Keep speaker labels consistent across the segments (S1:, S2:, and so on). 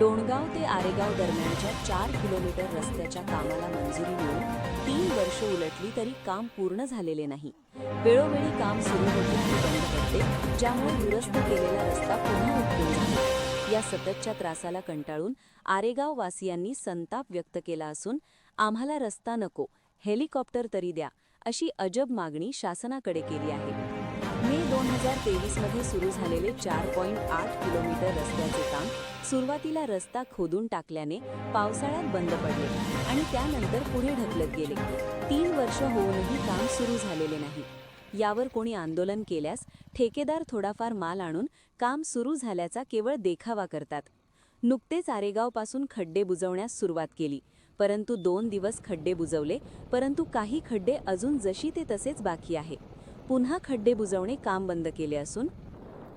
S1: डोणगाव ते आरेगाव दरम्यानच्या 4 किलोमीटर रस्त्याच्या कामाला मंजुरी मिळून 3 वर्ष उलटली तरी काम पूर्ण झालेले नाही. वेळोवेळी काम सुरू होते आणि बंद पडते, ज्यामुळे दुरुस्त केलेला रस्ता पुन्हा उपटून जातो. या सततच्या त्रासाला कंटाळून आरेगाव वासियांनी संताप व्यक्त केला असून आम्हाला रस्ता नको, हेलिकॉप्टर तरी द्या, अशी अजब मागणी शासनाकडे केली आहे. मे 2023 मध्ये सुरू झालेले 4.8 किलोमीटर रस्त्याचे काम सुरुवातीला रस्ता खोदून टाकल्याने पावसाळ्यात बंद पडले आणि त्यानंतर पुढे ढकलत गेले. 3 वर्ष होऊनही काम सुरू झालेले नाही. यावर कोणी आंदोलन केल्यास ठेकेदार थोडाफार माल आणून काम सुरू झाल्याचा केवळ देखावा करतात. नुकतेच आरेगावपासून खड्डे बुजवण्यास सुरुवात केली, परंतु 2 दिवस खड्डे बुजवले, परंतु काही खड्डे अजून जशी ते तसेच बाकी आहे. पुन्हा खड्डे बुजवणे काम बंद केले असून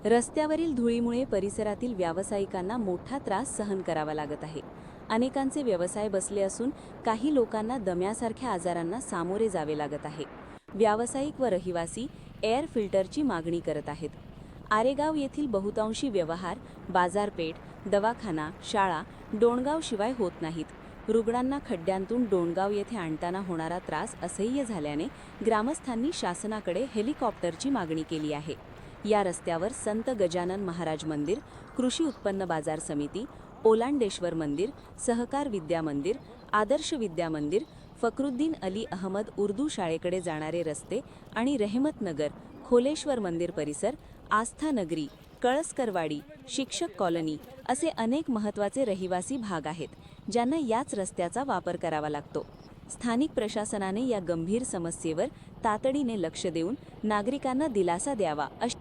S1: रस्त्यावरील धुळीमुळे परिसरातील व्यावसायिकांना मोठा त्रास सहन करावा लागत आहे. अनेकांचे व्यवसाय बसले असून काही लोकांना दम्यासारख्या आजारांना सामोरे जावे लागत आहे. व्यावसायिक व रहिवासी एअर फिल्टरची मागणी करत आहेत. आरेगाव येथील बहुतांशी व्यवहार, बाजारपेठ, दवाखाना, शाळा डोणगावशिवाय होत नाहीत. रुग्णांना खड्ड्यांतून डोणगाव येथे आणताना होणारा त्रास असह्य झाल्याने ग्रामस्थांनी शासनाकडे हेलिकॉप्टरची मागणी केली आहे. या रस्त्यावर संत गजानन महाराज मंदिर, कृषी उत्पन्न बाजार समिती, ओलांडेश्वर मंदिर, सहकार विद्या मंदिर, आदर्श विद्या मंदिर, फकरुद्दीन अली अहमद उर्दू शाळेकडे जाणारे रस्ते आणि रेहमतनगर, खोलेश्वर मंदिर परिसर, आस्था नगरी, कळसकरवाडी, शिक्षक कॉलनी असे अनेक महत्त्वाचे रहिवासी भाग आहेत, ज्यांना याच रस्त्याचा वापर करावा लागतो. स्थानिक प्रशासनाने या गंभीर समस्येवर तातडीने लक्ष देऊन नागरिकांना दिलासा द्यावा अशी